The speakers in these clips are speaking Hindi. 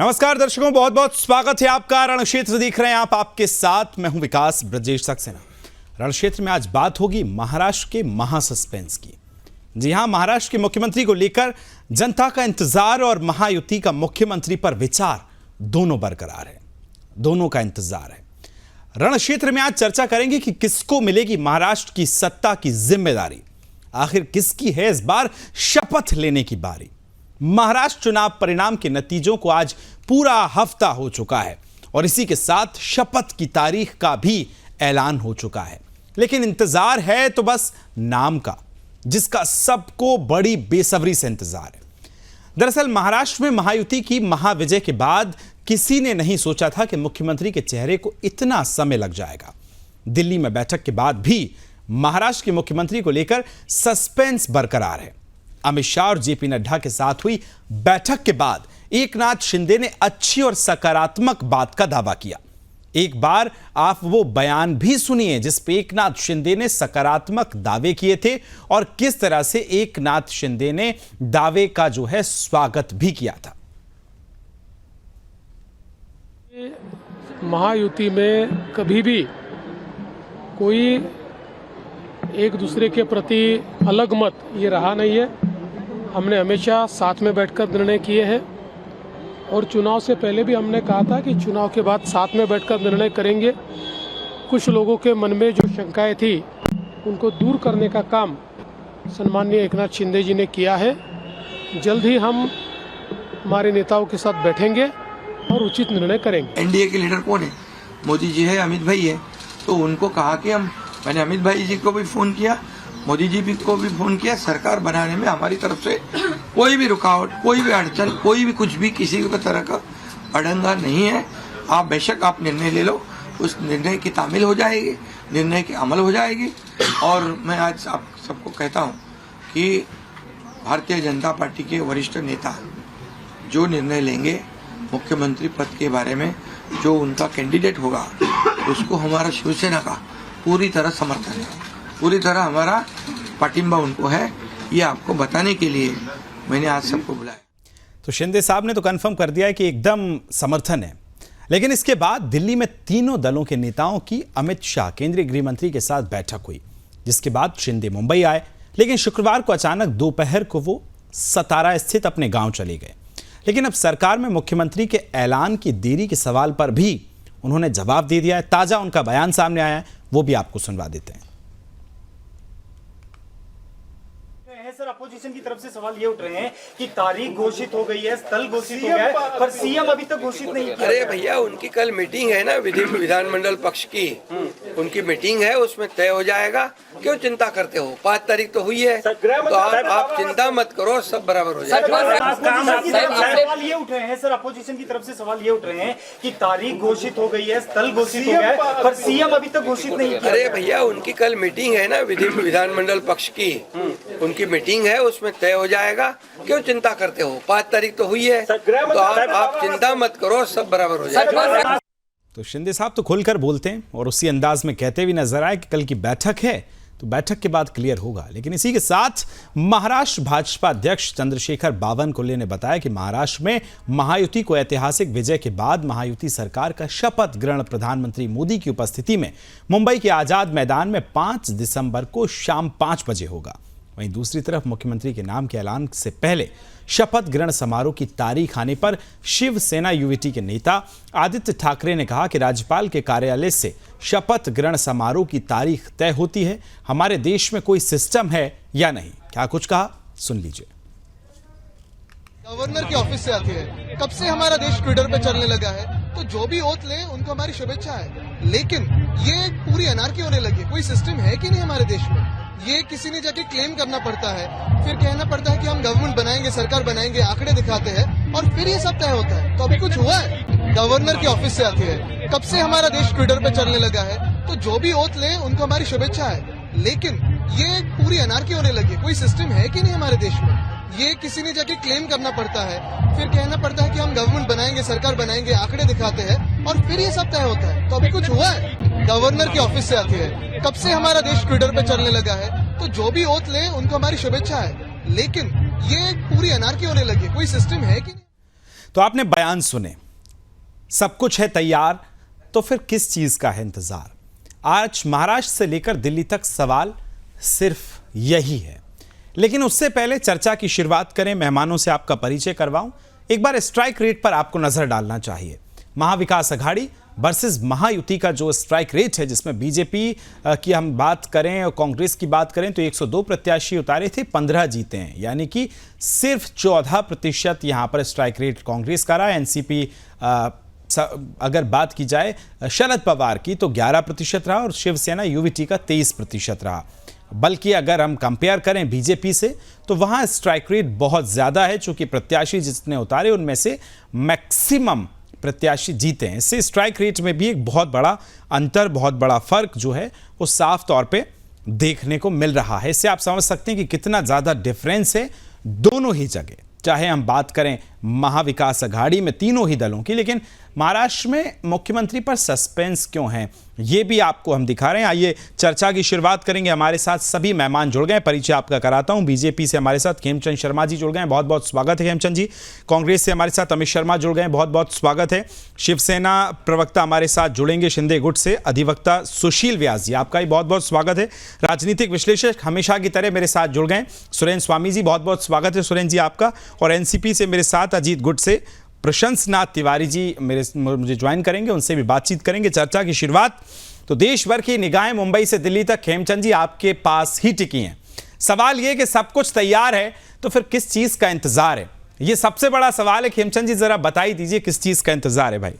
नमस्कार दर्शकों, बहुत बहुत स्वागत है आपका। रण क्षेत्र देख रहे हैं आप, आपके साथ मैं हूं विकास ब्रजेश सक्सेना। रण क्षेत्र में आज बात होगी महाराष्ट्र के महासस्पेंस की। जी हां, महाराष्ट्र के मुख्यमंत्री को लेकर जनता का इंतजार और महायुति का मुख्यमंत्री पर विचार दोनों बरकरार है, दोनों का इंतजार है। रण क्षेत्र में आज चर्चा करेंगे कि किसको मिलेगी महाराष्ट्र की सत्ता की जिम्मेदारी, आखिर किसकी है इस बार शपथ लेने की बारी। महाराष्ट्र चुनाव परिणाम के नतीजों को आज पूरा हफ्ता हो चुका है और इसी के साथ शपथ की तारीख का भी ऐलान हो चुका है, लेकिन इंतजार है तो बस नाम का, जिसका सबको बड़ी बेसब्री से इंतजार है। दरअसल महाराष्ट्र में महायुति की महाविजय के बाद किसी ने नहीं सोचा था कि मुख्यमंत्री के चेहरे को इतना समय लग जाएगा। दिल्ली में बैठक के बाद भी महाराष्ट्र के मुख्यमंत्री को लेकर सस्पेंस बरकरार है। अमित शाह और जेपी नड्डा के साथ हुई बैठक के बाद एकनाथ शिंदे ने अच्छी और सकारात्मक बात का दावा किया। एक बार आप वो बयान भी सुनिए जिस पे एकनाथ शिंदे ने सकारात्मक दावे किए थे और किस तरह से एकनाथ शिंदे ने दावे का जो है स्वागत भी किया था। महायुति में कभी भी कोई एक दूसरे के प्रति अलग मत ये रहा नहीं है। हमने हमेशा साथ में बैठकर निर्णय किए हैं और चुनाव से पहले भी हमने कहा था कि चुनाव के बाद साथ में बैठकर निर्णय करेंगे। कुछ लोगों के मन में जो शंकाएं थी उनको दूर करने का काम सम्माननीय एकनाथ शिंदे जी ने किया है। जल्द ही हम हमारे नेताओं के साथ बैठेंगे और उचित निर्णय करेंगे। एनडीए के लीडर कौन है? मोदी जी है, अमित भाई है। तो उनको कहा कि मैंने अमित भाई जी को भी फोन किया, मोदी जी को भी फोन किया। सरकार बनाने में हमारी तरफ से कोई भी रुकावट, कोई भी अड़चन, कोई भी कुछ भी किसी भी तरह का अड़ंगा नहीं है। आप बेशक आप निर्णय ले लो, उस निर्णय की तामील हो जाएगी, निर्णय की अमल हो जाएगी। और मैं आज आप सबको कहता हूँ कि भारतीय जनता पार्टी के वरिष्ठ नेता जो निर्णय लेंगे मुख्यमंत्री पद के बारे में, जो उनका कैंडिडेट होगा, उसको हमारा शिवसेना का पूरी तरह समर्थन है, पूरी तरह हमारा पाटिंबा उनको है। ये आपको बताने के लिए मैंने आज सबको बुलाया। तो शिंदे साहब ने तो कंफर्म कर दिया है कि एकदम समर्थन है, लेकिन इसके बाद दिल्ली में तीनों दलों के नेताओं की अमित शाह केंद्रीय गृह मंत्री के साथ बैठक हुई, जिसके बाद शिंदे मुंबई आए। लेकिन शुक्रवार को अचानक दोपहर को वो सतारा स्थित अपने गांव चले गए। लेकिन अब सरकार में मुख्यमंत्री के ऐलान की देरी के सवाल पर भी उन्होंने जवाब दे दिया है। ताजा उनका बयान सामने आया है, वो भी आपको सुनवा देते हैं। सर, अपोजिशन की तरफ से सवाल ये उठ रहे हैं कि तारीख घोषित हो गई है, स्थल घोषित हो गया है, पर सीएम अभी तक घोषित नहीं किया। अरे भैया, उनकी कल मीटिंग है ना विधानमंडल पक्ष की, उनकी मीटिंग है, उसमें तय हो जाएगा। क्यों चिंता करते हो? 5 तारीख तो हुई है, तो आप चिंता मत करो, सब बराबर हो जाएगा। सवाल ये उठ रहे हैं सर, अपोजिशन की तरफ से सवाल ये उठ रहे हैं कि तारीख घोषित हो गई है, स्थल घोषित हो गया है, पर सीएम अभी तक घोषित नहीं किया। अरे भैया, उनकी कल मीटिंग है ना विधानमंडल पक्ष की, उनकी मीटिंग है, उसमें तय हो जाएगा। क्यों चिंता करते हो? 5 तारीख तो हुई है, तो आप चिंता मत करो, सब बराबर हो जाएगा। तो शिंदे साहब तो खुलकर बोलते हैं और उसी अंदाज में कहते भी नजर आए कि कल की बैठक है तो बैठक के बाद क्लियर होगा। लेकिन इसी के साथ महाराष्ट्र भाजपा अध्यक्ष चंद्रशेखर बावनकुले ने बताया कि महाराष्ट्र में महायुति को ऐतिहासिक विजय के बाद महायुति सरकार का शपथ ग्रहण प्रधानमंत्री मोदी की उपस्थिति में मुंबई के आजाद मैदान में 5 दिसंबर को शाम 5 बजे होगा। वहीं दूसरी तरफ मुख्यमंत्री के नाम के ऐलान से पहले शपथ ग्रहण समारोह की तारीख आने पर शिवसेना यूवीटी के नेता आदित्य ठाकरे ने कहा कि राज्यपाल के कार्यालय से शपथ ग्रहण समारोह की तारीख तय होती है। हमारे देश में कोई सिस्टम है या नहीं, क्या कुछ कहा, सुन लीजिए। गवर्नर के ऑफिस से आती है। कब से हमारा देश ट्विटर पे चलने लगा है, तो जो भी ओथ ले उनको हमारी शुभेच्छा है। लेकिन ये पूरी अनारकी होने लगी। कोई सिस्टम है कि नहीं हमारे देश में? ये किसी ने जाके क्लेम करना पड़ता है, फिर कहना पड़ता है कि हम गवर्नमेंट बनाएंगे, सरकार बनाएंगे, आंकड़े दिखाते हैं और फिर ये सब तय होता है। तो अभी कुछ हुआ है? गवर्नर के ऑफिस से आती है। कब से हमारा देश ट्विटर पे चलने लगा है, तो जो भी ओथ ले उनको हमारी शुभेच्छा है। लेकिन ये पूरी अनारकी होने लगी। कोई सिस्टम है कि नहीं हमारे देश में? ये किसी ने जाके क्लेम करना पड़ता है, फिर कहना पड़ता है कि हम गवर्नमेंट बनाएंगे, सरकार बनाएंगे, आंकड़े दिखाते हैं और फिर ये सब तय होता है। तो अभी कुछ हुआ है? गवर्नर के ऑफिस से आती है। कब से हमारा देश ट्विटर पे चलने लगा है, तो जो भी ओथ ले उनको हमारी शुभेच्छा है। लेकिन ये पूरी अनारकी होने लगी। कोई सिस्टम है कि नहीं? तो आपने बयान सुने, सब कुछ है तैयार, तो फिर किस चीज का है इंतजार? आज महाराष्ट्र से लेकर दिल्ली तक सवाल सिर्फ यही है। लेकिन उससे पहले चर्चा की शुरुआत करें, मेहमानों से आपका परिचय करवाऊं। एक बार स्ट्राइक रेट पर आपको नजर डालना चाहिए। महाविकास अघाड़ी वर्सेस महायुति का जो स्ट्राइक रेट है, जिसमें बीजेपी की हम बात करें और कांग्रेस की बात करें तो 102 प्रत्याशी उतारे थे, 15 जीते हैं, यानी कि सिर्फ 14% यहां पर स्ट्राइक रेट कांग्रेस का रहा। एनसीपी अगर बात की जाए शरद पवार की तो 11% रहा और शिवसेना यूवीटी का 23% रहा। बल्कि अगर हम कंपेयर करें बीजेपी से तो वहां स्ट्राइक रेट बहुत ज्यादा है, चूंकि प्रत्याशी जितने उतारे उनमें से मैक्सिमम प्रत्याशी जीते हैं। इससे स्ट्राइक रेट में भी एक बहुत बड़ा अंतर, बहुत बड़ा फर्क जो है वो साफ तौर पे देखने को मिल रहा है। इससे आप समझ सकते हैं कि कितना ज्यादा डिफरेंस है दोनों ही जगह, चाहे हम बात करें महाविकास अघाड़ी में तीनों ही दलों की। लेकिन महाराष्ट्र में मुख्यमंत्री पर सस्पेंस क्यों है, ये भी आपको हम दिखा रहे हैं। आइए चर्चा की शुरुआत करेंगे। हमारे साथ सभी मेहमान जुड़ गए, परिचय आपका कराता हूं। बीजेपी से हमारे साथ खेमचंद शर्मा जी जुड़ गए, बहुत बहुत स्वागत है खेमचंद जी। कांग्रेस से हमारे साथ अमित शर्मा जुड़ गए, बहुत बहुत स्वागत है। शिवसेना प्रवक्ता हमारे साथ जुड़ेंगे शिंदे गुट से अधिवक्ता सुशील व्यास जी, आपका भी बहुत बहुत स्वागत है। राजनीतिक विश्लेषक हमेशा की तरह मेरे साथ जुड़ गए सुरेंद्र स्वामी जी, बहुत बहुत स्वागत है सुरेंद्र जी आपका। और एनसीपी से मेरे साथ अजीत गुट से प्रशंसनाथ तिवारी जी मुझे ज्वाइन करेंगे, उनसे भी बातचीत करेंगे। चर्चा की शुरुआत तो देश भर की निगाहें मुंबई से दिल्ली तक खेमचंद जी आपके पास ही टिकी हैं। सवाल यह कि सब कुछ तैयार है तो फिर किस चीज का इंतजार है, ये सबसे बड़ा सवाल है। खेमचंद जी जरा बताई दीजिए किस चीज का इंतजार है भाई।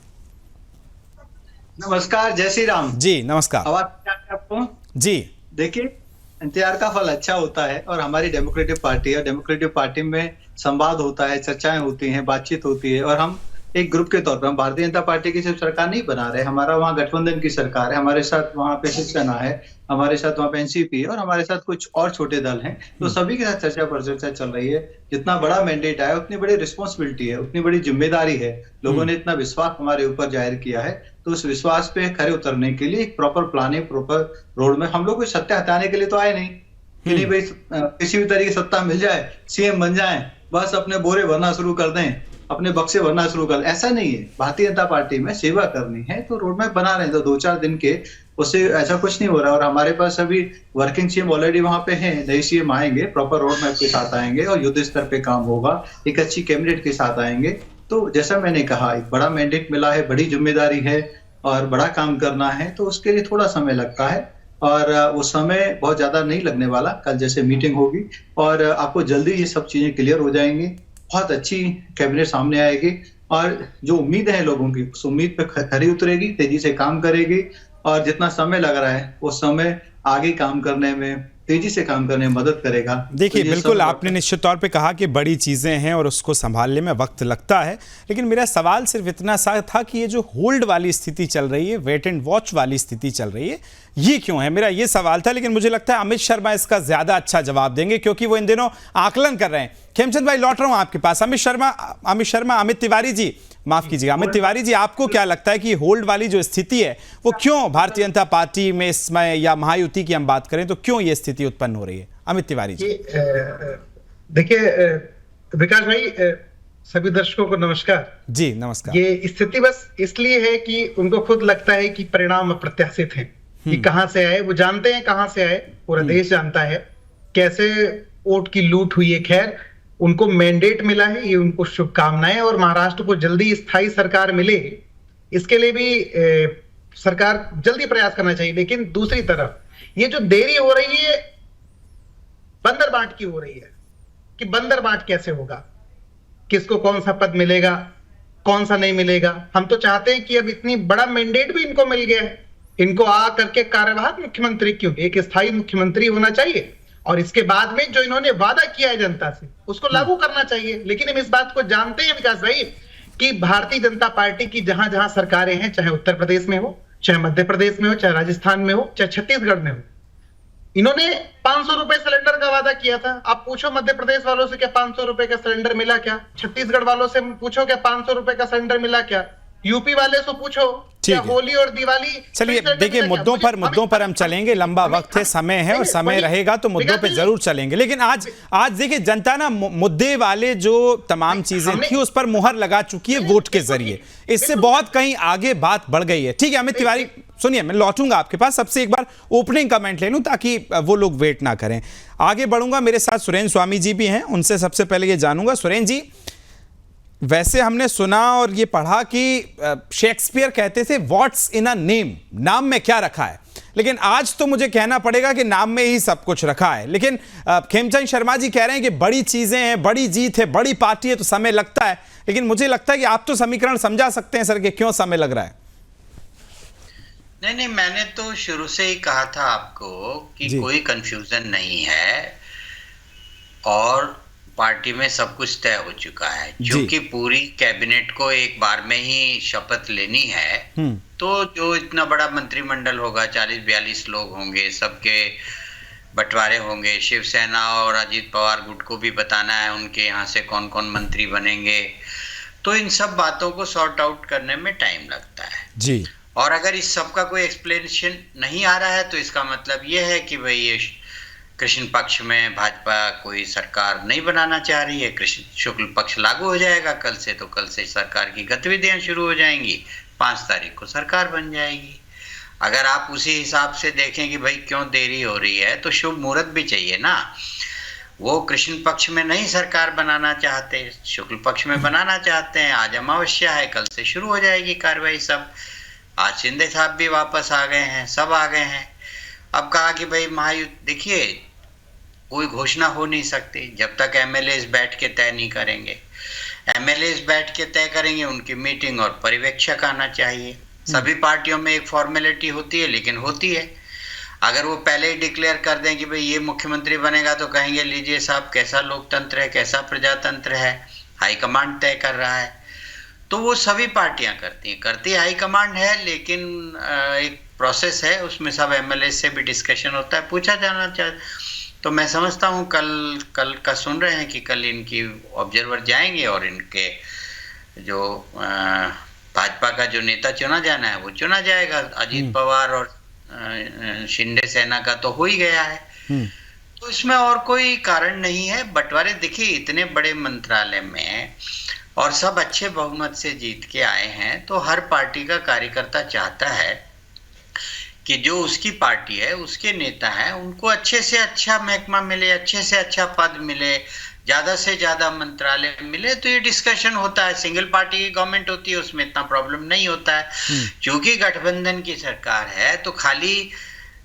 नमस्कार, जय श्री राम जी नमस्कार। आवाज क्या है आपको? जी देखिए, इंतजार का फल अच्छा होता है और हमारी डेमोक्रेटिक पार्टी है। डेमोक्रेटिक पार्टी में संवाद होता है, चर्चाएं होती हैं, बातचीत होती है और हम एक ग्रुप के तौर पर, हम भारतीय जनता पार्टी की सिर्फ सरकार नहीं बना रहे, हमारा वहाँ गठबंधन की सरकार है, हमारे साथ वहाँ पे शिवसेना है, हमारे साथ वहाँ पे एनसीपी है और हमारे साथ कुछ और छोटे दल हैं। तो सभी के साथ चर्चा पर चर्चा चल रही है। जितना बड़ा मैंडेट आया उतनी बड़ी रिस्पॉन्सिबिलिटी है, उतनी बड़ी जिम्मेदारी है। लोगों ने इतना विश्वास हमारे ऊपर जाहिर किया है, तो उस विश्वास पे खरे उतरने के लिए एक प्रॉपर प्लानिंग, प्रॉपर रोड में, हम लोग कोई सत्ता हटाने के लिए तो आए नहीं कि नहीं भाई किसी भी तरीके सत्ता मिल जाए, सीएम बन जाए, बस अपने बोरे भरना शुरू कर दें, अपने बक्से भरना शुरू कर दें, ऐसा नहीं है। भारतीय जनता पार्टी में सेवा करनी है तो रोड मैप बना रहे हैं, तो 2-4 दिन के उससे ऐसा कुछ नहीं हो रहा। और हमारे पास अभी वर्किंग सीएम ऑलरेडी वहां पे हैं, नए सीएम आएंगे, प्रॉपर रोड मैप के साथ आएंगे और युद्ध स्तर पे काम होगा, एक अच्छी कैबिनेट के साथ आएंगे। तो जैसा मैंने कहा, एक बड़ा मैंडेट मिला है, बड़ी जिम्मेदारी है और बड़ा काम करना है, तो उसके लिए थोड़ा समय लगता है और वो समय बहुत ज्यादा नहीं लगने वाला। कल जैसे मीटिंग होगी और आपको जल्दी ये सब चीजें क्लियर हो जाएंगी, बहुत अच्छी कैबिनेट सामने आएगी और जो उम्मीद है लोगों की उस उम्मीद पे खरी उतरेगी, तेजी से काम करेगी और जितना समय लग रहा है वो समय आगे काम करने में, तेजी से काम करने में मदद करेगा। देखिए, तो बिल्कुल आपने निश्चित तौर पे कहा कि बड़ी चीज़ें हैं और उसको संभालने में वक्त लगता है, लेकिन मेरा सवाल सिर्फ इतना सा था कि ये जो होल्ड वाली स्थिति चल रही है, वेट एंड वॉच वाली स्थिति चल रही है, ये क्यों है, मेरा ये सवाल था। लेकिन मुझे लगता है अमित शर्मा इसका ज्यादा अच्छा जवाब देंगे क्योंकि वो इन दिनों आकलन कर रहे हैं। खेमचंद भाई लौट रहा हूं आपके पास। अमित तिवारी जी, माफ कीजिएगा, अमित तिवारी जी, आपको क्या लगता है कि होल्ड वाली जो स्थिति है वो क्यों भारतीय जनता पार्टी में इसमें, या महायुति की हम बात करें तो क्यों ये स्थिति उत्पन्न हो रही है? अमित तिवारी जी। देखिए विकास भाई, सभी दर्शकों को नमस्कार। जी नमस्कार। ये स्थिति बस इसलिए है कि उनको खुद लगता है कि परिणाम अप्रत्याशित हैं, कि कहां से आए, वो जानते हैं कहां से आए, पूरा देश जानता है कैसे वोट की लूट हुई है। खैर, उनको मैंडेट मिला है, ये उनको शुभकामनाएं, और महाराष्ट्र को जल्दी स्थायी सरकार मिले इसके लिए भी सरकार जल्दी प्रयास करना चाहिए। लेकिन दूसरी तरफ ये जो देरी हो रही है बंदर बांट की हो रही है कि बंदर बांट कैसे होगा, किसको कौन सा पद मिलेगा, कौन सा नहीं मिलेगा। हम तो चाहते हैं कि अब इतनी बड़ा मैंडेट भी इनको मिल गया है, इनको आ करके कार्यवाहक मुख्यमंत्री क्यों, एक स्थायी मुख्यमंत्री होना चाहिए और इसके बाद में जो इन्होंने वादा किया है जनता से उसको लागू करना चाहिए। लेकिन हम इस बात को जानते हैं विकास भाई कि भारतीय जनता पार्टी की जहां जहां सरकारें हैं, चाहे उत्तर प्रदेश में हो, चाहे मध्य प्रदेश में हो, चाहे राजस्थान में हो, चाहे छत्तीसगढ़ में हो, इन्होंने 500 रुपए सिलेंडर का वादा किया था। आप पूछो मध्य प्रदेश वालों से क्या 500 रुपए का सिलेंडर मिला क्या, छत्तीसगढ़ वालों से पूछो क्या 500 रुपए का सिलेंडर मिला क्या, यूपी वाले से पूछो ठीक या है। होली और दिवाली। चलिए देखिए, मुद्दों पर हम चलेंगे, लंबा वक्त है, समय है, और समय रहेगा तो मुद्दों पे जरूर चलेंगे। लेकिन आज देखिए, जनता ना मुद्दे वाले जो तमाम चीजें थी उस पर मुहर लगा चुकी है वोट के जरिए। इससे बहुत कहीं आगे बात बढ़ गई है। ठीक है अमित तिवारी, सुनिए, मैं लौटूंगा आपके पास, सबसे एक बार ओपनिंग कमेंट ले लूं ताकि वो लोग वेट ना करें। आगे बढ़ूंगा, मेरे साथ सुरेंद्र स्वामी जी भी हैं, उनसे सबसे पहले ये जानूंगा। सुरेंद्र जी, वैसे हमने सुना और ये पढ़ा कि शेक्सपियर कहते थे व्हाट्स इन अ नेम, नाम में क्या रखा है, लेकिन आज तो मुझे कहना पड़ेगा कि नाम में ही सब कुछ रखा है। लेकिन खेमचंद शर्मा जी कह रहे हैं कि बड़ी चीजें हैं, बड़ी जीत है, बड़ी पार्टी है, तो समय लगता है। लेकिन मुझे लगता है कि आप तो समीकरण समझा सकते हैं सर कि क्यों समय लग रहा है। नहीं, मैंने तो शुरू से ही कहा था आपको कि कोई कंफ्यूजन नहीं है और पार्टी में सब कुछ तय हो चुका है। क्योंकि पूरी कैबिनेट को एक बार में ही शपथ लेनी है, तो जो इतना बड़ा मंत्रिमंडल होगा, 40-42 लोग होंगे, सबके बंटवारे होंगे। शिवसेना और अजीत पवार गुट को भी बताना है उनके यहाँ से कौन कौन मंत्री बनेंगे, तो इन सब बातों को सॉर्ट आउट करने में टाइम लगता है जी। और अगर इस सब का कोई एक्सप्लेनेशन नहीं आ रहा है तो इसका मतलब ये है कि भाई ये कृष्ण पक्ष में भाजपा कोई सरकार नहीं बनाना चाह रही है। कृष्ण शुक्ल पक्ष लागू हो जाएगा कल से, तो कल से सरकार की गतिविधियां शुरू हो जाएंगी, 5 तारीख को सरकार बन जाएगी। अगर आप उसी हिसाब से देखें कि भाई क्यों देरी हो रही है, तो शुभ मुहूर्त भी चाहिए ना। वो कृष्ण पक्ष में नहीं सरकार बनाना चाहते, शुक्ल पक्ष में बनाना चाहते हैं। आज अमावस्या है, कल से शुरू हो जाएगी कार्रवाई सब। आज शिंदे साहब भी वापस आ गए हैं, सब आ गए हैं। अब कहा कि भाई महायुद्ध, देखिए कोई घोषणा हो नहीं सकती जब तक एमएलएस बैठ के तय नहीं करेंगे। एमएलएस बैठ के तय करेंगे, उनकी मीटिंग और पर्यवेक्षक आना चाहिए। सभी पार्टियों में एक फॉर्मेलिटी होती है, लेकिन होती है। अगर वो पहले ही डिक्लेयर कर दें कि भाई ये मुख्यमंत्री बनेगा, तो कहेंगे लीजिए साहब कैसा लोकतंत्र है, कैसा प्रजातंत्र है, हाईकमांड तय कर रहा है। तो वो सभी पार्टियां करती हाईकमांड है, लेकिन एक प्रोसेस है, उसमें सब एमएलए से भी डिस्कशन होता है, पूछा जाना चाहिए। तो मैं समझता हूँ कल का सुन रहे हैं कि कल इनकी ऑब्जर्वर जाएंगे और इनके जो भाजपा का जो नेता चुना जाना है वो चुना जाएगा। अजीत पवार और शिंदे सेना का तो हो ही गया है, तो इसमें और कोई कारण नहीं है। बंटवारे देखिए इतने बड़े मंत्रालय में और सब अच्छे बहुमत से जीत के आए हैं, तो हर पार्टी का कार्यकर्ता चाहता है कि जो उसकी पार्टी है, उसके नेता हैं, उनको अच्छे से अच्छा महकमा मिले, अच्छे से अच्छा पद मिले, ज्यादा से ज्यादा मंत्रालय मिले। तो ये डिस्कशन होता है। सिंगल पार्टी की गवर्नमेंट होती है, उसमें इतना प्रॉब्लम नहीं होता है। क्योंकि गठबंधन की सरकार है, तो खाली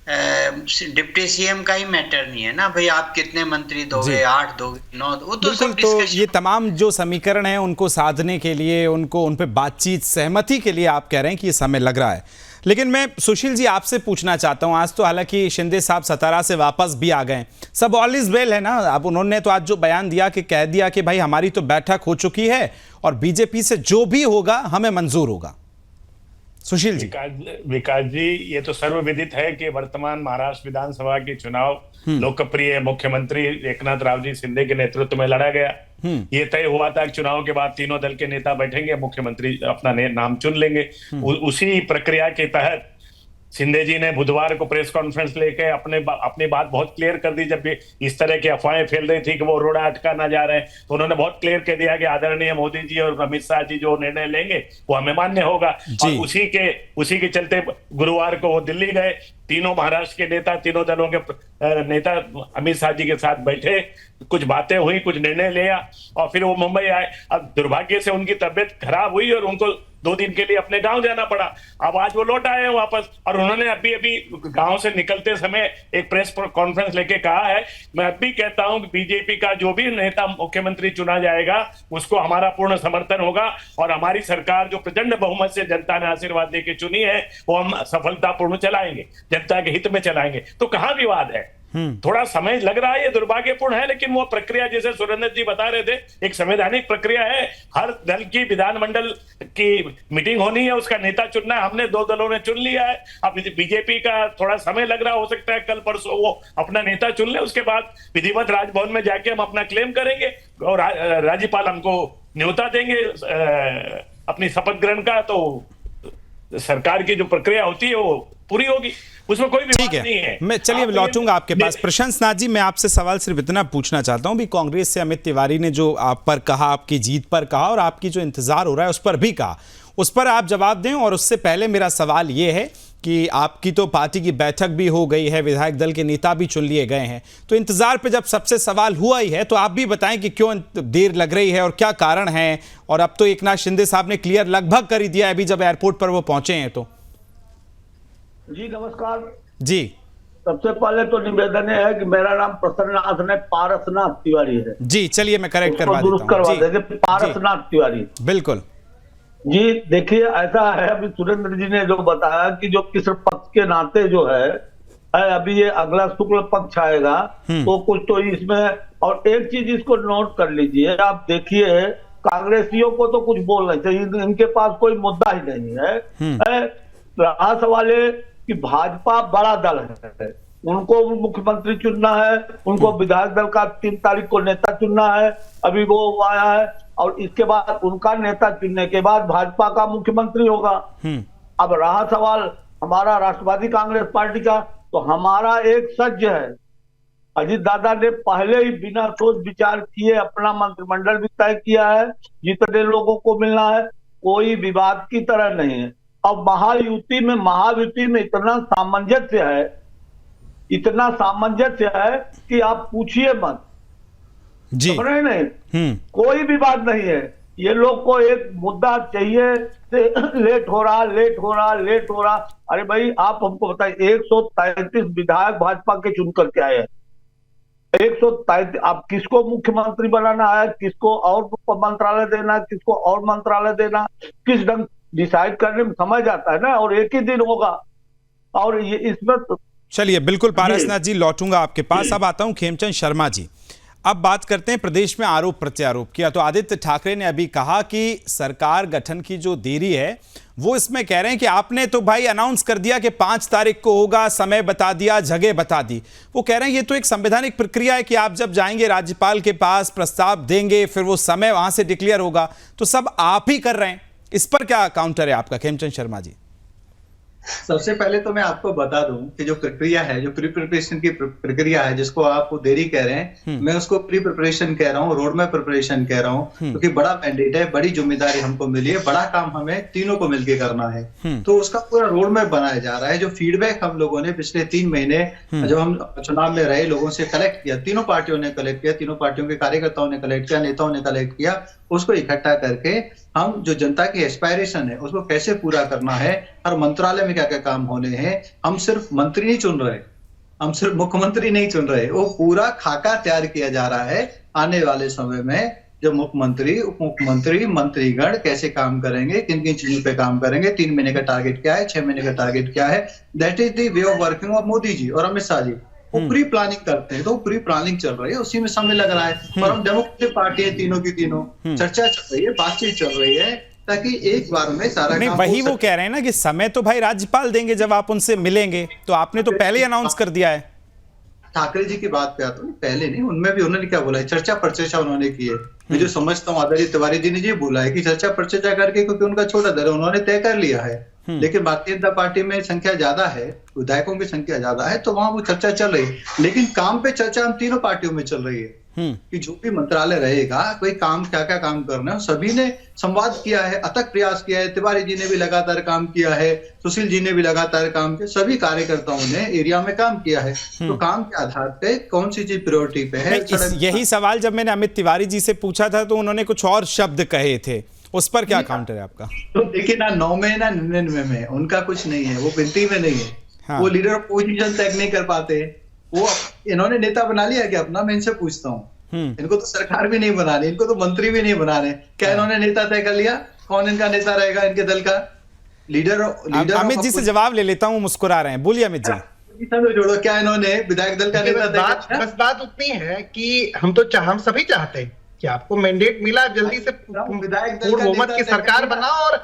डिप्टी सीएम का ही मैटर नहीं है ना भाई, आप कितने मंत्री दोगे, 8 दोगे, 9 दोगे, वो तो सब तो ये तमाम जो समीकरण है उनको साधने के लिए, उनको उन पे बातचीत, सहमति के लिए आप कह रहे हैं कि ये समय लग रहा है। लेकिन मैं सुशील जी आपसे पूछना चाहता हूं, आज तो हालांकि शिंदे साहब सतारा से वापस भी आ गए, सब ऑल इज वेल है ना। अब उन्होंने तो आज जो बयान दिया कि कह दिया कि भाई हमारी तो बैठक हो चुकी है और बीजेपी से जो भी होगा हमें मंजूर होगा। सुशील जी। विकास जी, ये तो सर्वविदित है कि वर्तमान महाराष्ट्र विधानसभा के चुनाव लोकप्रिय मुख्यमंत्री एकनाथ रावजी शिंदे के नेतृत्व में लड़ा गया। ये तय हुआ था कि चुनाव के बाद तीनों दल के नेता बैठेंगे, मुख्यमंत्री अपना नाम चुन लेंगे। उसी प्रक्रिया के तहत शिंदे जी ने बुधवार को प्रेस कॉन्फ्रेंस लेके अपनी बात बहुत क्लियर कर दी। जब भी इस तरह की अफवाहें फैल रही थी कि वो रोड़ा अटका ना जा रहे हैं, तो उन्होंने बहुत क्लियर कर दिया कि आदरणीय मोदी जी और अमित शाह जी जो निर्णय लेंगे वो हमें मान्य होगा। और उसी के चलते गुरुवार को वो दिल्ली गए। तीनों महाराष्ट्र के नेता, तीनों दलों के नेता अमित शाह जी के साथ बैठे, कुछ बातें हुई, कुछ निर्णय लिया और फिर वो मुंबई आए। अब दुर्भाग्य से उनकी तबियत खराब हुई और उनको 2 दिन के लिए अपने गांव जाना पड़ा। अब आज वो लौट आए हैं वापस, और उन्होंने अभी गांव से निकलते समय एक प्रेस कॉन्फ्रेंस लेके कहा है, मैं अब भी कहता हूं कि बीजेपी का जो भी नेता मुख्यमंत्री चुना जाएगा उसको हमारा पूर्ण समर्थन होगा और हमारी सरकार जो प्रचंड बहुमत से जनता ने आशीर्वाद देके चुनी है वो हम सफलतापूर्ण चलाएंगे, जनता के हित में चलाएंगे। तो कहां विवाद है? थोड़ा समय लग रहा है, ये दुर्भाग्यपूर्ण है, लेकिन वो प्रक्रिया जैसे सुरेंद्र जी बता रहे थे, एक संवैधानिक प्रक्रिया है। हर दल की विधानमंडल की मीटिंग होनी है, उसका नेता चुनना है। हमने 2 दलों ने चुन लिया है। अब बीजेपी का थोड़ा समय लग रहा, हो सकता है कल परसों वो अपना नेता चुन ले, उसके बाद विधिवत राजभवन में जाके हम अपना क्लेम करेंगे और राज्यपाल हमको न्योता देंगे अपनी शपथ ग्रहण का। तो सरकार की जो प्रक्रिया होती है वो पूरी होगी, उसमें कोई विवाद नहीं है। मैं चलिए लौटूंगा आपके पास। प्रशंस नाथ जी, मैं आपसे सवाल सिर्फ इतना पूछना चाहता हूं भी, कांग्रेस से अमित तिवारी ने जो आप पर कहा, आपकी जीत पर कहा और आपकी जो इंतजार हो रहा है उस पर भी कहा, उस पर आप जवाब दें। और उससे पहले मेरा सवाल ये है कि आपकी तो पार्टी की बैठक भी हो गई है, विधायक दल के नेता भी चुन लिए गए हैं, तो इंतजार पे जब सबसे सवाल हुआ ही है तो आप भी बताएं कि क्यों देर लग रही है और क्या कारण है। और अब तो एकनाथ शिंदे साहब ने क्लियर लगभग कर ही दिया है अभी जब एयरपोर्ट पर वो पहुंचे हैं तो। जी नमस्कार जी, सबसे पहले तो निवेदन है कि मेरा नाम प्रसन्ननाथ नहीं पारसनाथ तिवारी है। जी चलिए मैं करेक्ट करवा दुरुस्त करवा देता देंगे, पारसनाथ तिवारी। बिल्कुल जी देखिए, ऐसा है अभी सुरेंद्र जी ने जो बताया कि जो कृष्ण पक्ष के नाते जो है अभी ये अगला शुक्ल पक्ष आएगा तो कुछ तो इसमें। और एक चीज इसको नोट कर लीजिए, आप देखिए कांग्रेसियों को तो कुछ बोलना चाहिए, इनके पास कोई मुद्दा ही नहीं है। रहा सवाल है कि भाजपा बड़ा दल है, उनको मुख्यमंत्री चुनना है, उनको विधायक दल का 3 तारीख को नेता चुनना है, अभी वो आया है, और इसके बाद उनका नेता चुनने के बाद भाजपा का मुख्यमंत्री होगा। अब रहा सवाल हमारा राष्ट्रवादी कांग्रेस पार्टी का, तो हमारा एक सज्ज है, अजीत दादा ने पहले ही बिना सोच विचार किए अपना मंत्रिमंडल भी तय किया है, जितने लोगों को मिलना है, कोई विवाद की तरह नहीं है। अब महायुति में इतना सामंजस्य है कि आप पूछिए मत जी, नहीं कोई विवाद नहीं है। ये लोग को एक मुद्दा चाहिए, लेट हो रहा। अरे भाई आप हमको बताइए, 133 विधायक भाजपा के चुन करके आए हैं, 133। आप किसको मुख्यमंत्री बनाना है, किसको और मंत्रालय देना, किसको और मंत्रालय देना, किस ढंग डिसाइड करने में समझ आता है ना, और एक ही दिन होगा। और ये इसमें चलिए बिल्कुल पारसनाथ जी, लौटूंगा आपके पास। अब आता हूं खेमचंद शर्मा जी। अब बात करते हैं, प्रदेश में आरोप प्रत्यारोप किया तो आदित्य ठाकरे ने अभी कहा कि सरकार गठन की जो देरी है वो इसमें कह रहे हैं कि आपने तो भाई अनाउंस कर दिया कि 5 तारीख को होगा, समय बता दिया, जगह बता दी। वो कह रहे हैं ये तो एक संवैधानिक प्रक्रिया है कि आप जब जाएंगे राज्यपाल के पास, प्रस्ताव देंगे, फिर वो समय वहां से डिक्लेयर होगा, तो सब आप ही कर रहे हैं। इस पर क्या काउंटर है आपका खेमचंद शर्मा जी? सबसे पहले तो मैं आपको बता दूं कि जो प्रक्रिया है, जो प्री प्रिपरेशन की प्रक्रिया है, जिसको आप देरी कह रहे हैं, मैं उसको प्री प्रिपरेशन कह रहा हूँ, रोड मैप प्रिपरेशन कह रहा हूँ, क्योंकि बड़ा मैंडेट है, बड़ी जिम्मेदारी हमको मिली है, बड़ा काम हमें तीनों को मिलकर करना है। तो उसका पूरा रोड मैप बनाया जा रहा है। जो फीडबैक हम लोगों ने पिछले 3 महीने जब हम चुनाव में रहे लोगों से कलेक्ट किया, तीनों पार्टियों ने कलेक्ट किया, तीनों पार्टियों के कार्यकर्ताओं ने कलेक्ट किया, नेताओं ने कलेक्ट किया, उसको इकट्ठा करके हम जो जनता की एस्पायरेशन है उसको कैसे पूरा करना है, हर मंत्रालय में क्या क्या काम होने हैं। हम सिर्फ मंत्री नहीं चुन रहे, हम सिर्फ मुख्यमंत्री नहीं चुन रहे, वो पूरा खाका तैयार किया जा रहा है। आने वाले समय में जो मुख्यमंत्री, उप मुख्यमंत्री, मंत्रीगण कैसे काम करेंगे, किन किन चीजों पे काम करेंगे, 3 महीने का टारगेट क्या है, 6 महीने का टारगेट क्या है, that is the way of working of Modi ji और अमित शाह जी। वो प्री प्लानिंग करते हैं, तो प्री प्लानिंग चल रही है, उसी में समय लग रहा है। और हम डेमोक्रेटिक पार्टी है, तीनों की तीनों, चर्चा चल रही है, बातचीत चल रही है, ताकि एक बार में सारा नहीं, वही वो कह रहे हैं ना कि समय तो भाई राज्यपाल देंगे जब आप उनसे मिलेंगे, तो आपने तो पहले ही अनाउंस कर दिया है। ठाकरे जी की बात पे आता हूँ, पहले नहीं, उनमें भी उन्होंने क्या बोला है, चर्चा पर चर्चा उन्होंने की है। मैं जो समझता हूँ आदरणीय तिवारी जी ने ये बोला है कि चर्चा पर चर्चा करके, क्योंकि उनका छोटा दल है, उन्होंने तय कर लिया है। लेकिन भारतीय जनता पार्टी में संख्या ज्यादा है, विधायकों की संख्या ज्यादा है, तो वहां वो चर्चा चल रही है। लेकिन काम पे चर्चा हम तीनों पार्टियों में चल रही है कि जो भी मंत्रालय रहेगा, कोई काम क्या क्या काम करना है, सभी ने संवाद किया है, अथक प्रयास किया है। तिवारी जी ने भी लगातार काम किया है, सुशील जी ने भी लगातार काम किया, सभी कार्यकर्ताओं ने एरिया में काम किया है। तो काम के आधार पे कौन सी चीज प्रायोरिटी पे है, यही सवाल जब मैंने अमित तिवारी जी से पूछा था तो उन्होंने कुछ और शब्द कहे थे, उस पर क्या काउंटर है आपका? तो देखिए ना, 9 में ना 99 में उनका कुछ नहीं है, वो गिनती में नहीं है। हाँ। वो लीडर ऑफ पोजीशन तय नहीं कर पाते। वो इन्होंने नेता बना लिया क्या अपना? मैं इनसे पूछता हूँ। इनको तो सरकार भी नहीं बनानी, इनको तो मंत्री भी नहीं बनाने, क्या इन्होंने नेता तय कर लिया? कौन इनका नेता रहेगा इनके दल का? लीडर अमित जी से जवाब ले लेता हूँ, मुस्कुरा रहे हैं, बोलिए अमित जी। जोड़ो, क्या इन्होंने विधायक दल का नेता तय किया? बस बात उतनी है कि हम सभी चाहते हैं कि आपको मैंडेट मिला, जल्दी से पूर्ण बहुमत की सरकार बनाओ और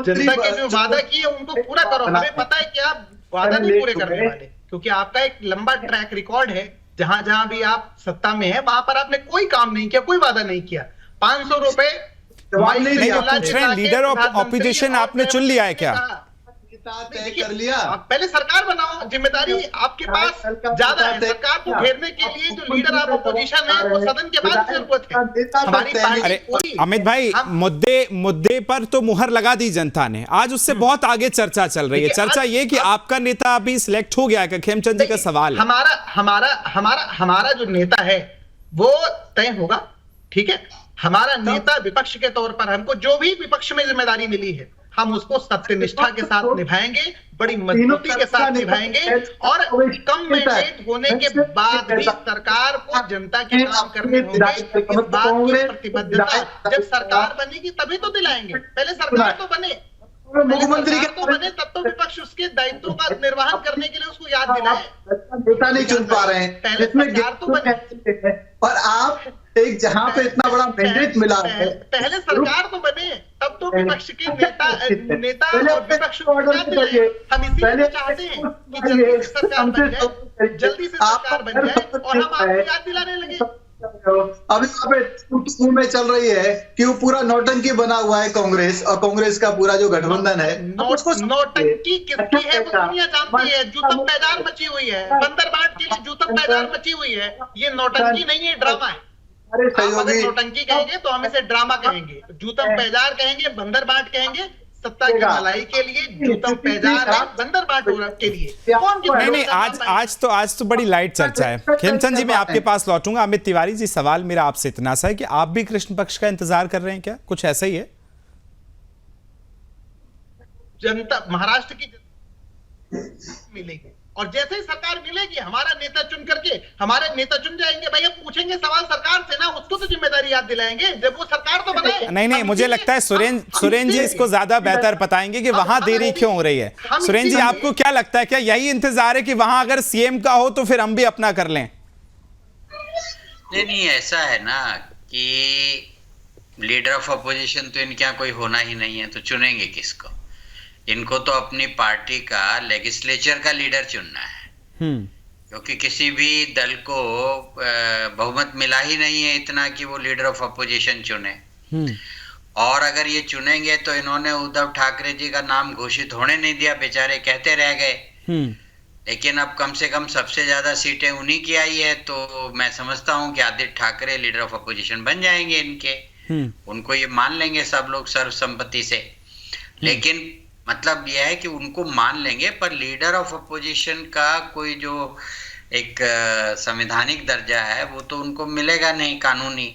जनता के जो वादा किए उनको पूरा करो। हमें पता है कि आप वादा नहीं पूरे करने वाले, क्योंकि आपका एक लंबा ट्रैक रिकॉर्ड है। जहां जहां भी आप सत्ता में है वहां पर आपने कोई काम नहीं किया, कोई वादा नहीं किया। 500 रुपए लीडर ऑफ ऑपोजिशन आपने चुन लिया है क्या? तय कर लिया। आप पहले सरकार बनाओ, जिम्मेदारी आपके पास ज्यादा है। सरकार को घेरने के लिए जो लीडर ऑफ अपोजिशन है वो सदन के बाद जरूरत है। हमारी पार्टी अमित भाई, मुद्दे पर तो मुहर लगा दी जनता ने, आज उससे बहुत आगे चर्चा चल रही है। चर्चा ये कि आपका नेता अभी सिलेक्ट हो गया है, खेमचंद जी का सवाल है। हमारा जो नेता है वो तय होगा, ठीक है। हमारा नेता विपक्ष के तौर पर हमको जो भी विपक्ष में जिम्मेदारी मिली है हम उसको सत्यनिष्ठा के साथ निभाएंगे, बड़ी मजबूती के साथ निभाएंगे, और कम मैंडेट होने के बाद भी सरकार को जनता के काम करने होंगे। इस बात की प्रतिबद्धता जब सरकार बनेगी तभी तो दिलाएंगे। पहले सरकार तो बने, मुख्यमंत्री के तो बने, तब तो विपक्ष उसके दायित्वों का निर्वहन करने के लिए उसको याद दिलाए। नेता नहीं चुन पा रहे हैं, पहले सरकार तो बने, और आप एक जहां पे इतना बड़ा मैंडेट मिला है, पहले सरकार तो बने, तब तो विपक्ष के नेता और विपक्ष को याद दिलाए। हम इसीलिए चाहते हैं कि जल्दी से सरकार बन जाए, जल्दी से सरकार बन जाए और हम आपको याद दिलाने लगे। अभी यहाँ पे में चल रही है कि वो पूरा नौटंकी बना हुआ है कांग्रेस, और कांग्रेस का पूरा जो गठबंधन है नौटंकी किसकी है वो दुनिया जानती है। जूतम पैदार मची हुई है, बंदर बाट की जूतम पैदार मची हुई है। ये नौटंकी नहीं है, ड्रामा है। आप अगर नौटंकी कहेंगे तो हम इसे ड्रामा कहेंगे, जूतम पैदार कहेंगे, बंदर बाट कहेंगे। सत्ता की भलाई के लिए जूतम पैदार है, बंदर बाट के लिए नहीं, आज तो बड़ी लाइट चर्चा है। खेमचंद जी, मैं आपके पास लौटूंगा। अमित तिवारी जी, सवाल मेरा आपसे इतना सा है कि आप भी कृष्ण पक्ष का इंतजार कर रहे हैं क्या? कुछ ऐसा ही है? जनता महाराष्ट्र की मिलेगी, और जैसे ही सरकार मिलेगी हमारे नेता चुन जाएंगे। भाई अब पूछेंगे सवाल सरकार से ना, उसको तो जिम्मेदारी याद दिलाएंगे जब वो सरकार तो बनाए। नहीं, मुझे लगता है सुरेंद्र जी इसको ज्यादा बेहतर बताएंगे कि वहां देरी क्यों हो रही है। सुरेंद्र जी, आपको क्या लगता है, क्या यही इंतजार है कि वहां अगर सीएम का हो तो फिर हम भी अपना कर लें? नहीं, ऐसा है ना कि लीडर ऑफ अपोजिशन तो इनके यहाँ कोई होना ही नहीं है, तो चुनेंगे किसको? इनको तो अपनी पार्टी का लेजिस्लेचर का लीडर चुनना है, क्योंकि किसी भी दल को बहुमत मिला ही नहीं है इतना कि वो लीडर ऑफ अपोजिशन चुने। और अगर ये चुनेंगे तो इन्होंने उद्धव ठाकरे जी का नाम घोषित होने नहीं दिया, बेचारे कहते रह गए। लेकिन अब कम से कम सबसे ज्यादा सीटें उन्हीं की आई है, तो मैं समझता हूँ कि Aditya Thackeray leader of opposition बन जाएंगे इनके। उनको ये मान लेंगे सब लोग सर्वसम्मति से। लेकिन मतलब यह है कि उनको मान लेंगे, पर लीडर ऑफ अपोजिशन का कोई जो एक संवैधानिक दर्जा है वो तो उनको मिलेगा नहीं कानूनी।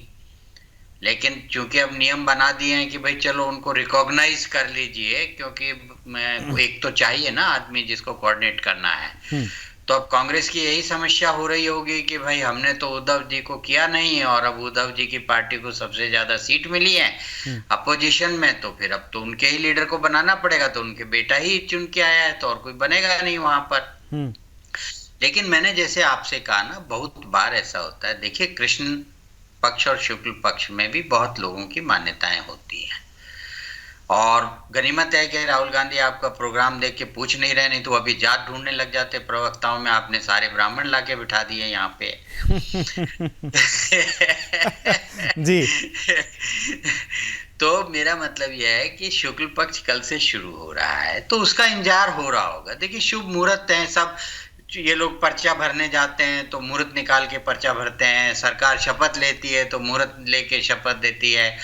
लेकिन चूंकि अब नियम बना दिए हैं कि भाई चलो उनको रिकॉग्नाइज कर लीजिए, क्योंकि एक तो चाहिए ना आदमी जिसको कोऑर्डिनेट करना है। तो अब कांग्रेस की यही समस्या हो रही होगी कि भाई हमने तो उद्धव जी को किया नहीं है, और अब उद्धव जी की पार्टी को सबसे ज्यादा सीट मिली है अपोजिशन में, तो फिर अब तो उनके ही लीडर को बनाना पड़ेगा। तो उनके बेटा ही चुन के आया है, तो और कोई बनेगा नहीं वहां पर। लेकिन मैंने जैसे आपसे कहा ना, बहुत बार ऐसा होता है। देखिए, कृष्ण पक्ष और शुक्ल पक्ष में भी बहुत लोगों की मान्यताएं होती हैं, और गनीमत है कि राहुल गांधी आपका प्रोग्राम देख के पूछ नहीं रहे, नहीं तो अभी जात ढूंढने लग जाते प्रवक्ताओं में। आपने सारे ब्राह्मण लाके बिठा दिए यहाँ पे। जी। तो मेरा मतलब यह है कि शुक्ल पक्ष कल से शुरू हो रहा है, तो उसका इंतजार हो रहा होगा। देखिए, शुभ मुहूर्त है, सब ये लोग पर्चा भरने जाते हैं तो मुहूर्त निकाल के पर्चा भरते हैं। सरकार शपथ लेती है तो मुहूर्त लेके शपथ देती है।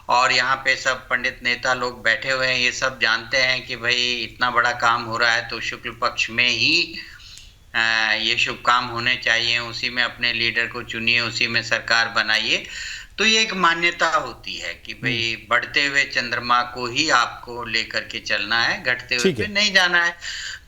और यहाँ पे सब पंडित नेता लोग बैठे हुए हैं, ये सब जानते हैं कि भाई इतना बड़ा काम हो रहा है तो शुक्ल पक्ष में ही ये शुभ काम होने चाहिए, उसी में अपने लीडर को चुनिए, उसी में सरकार बनाइए। तो ये एक मान्यता होती है कि भाई बढ़ते हुए चंद्रमा को ही आपको लेकर के चलना है, घटते हुए पे नहीं जाना है।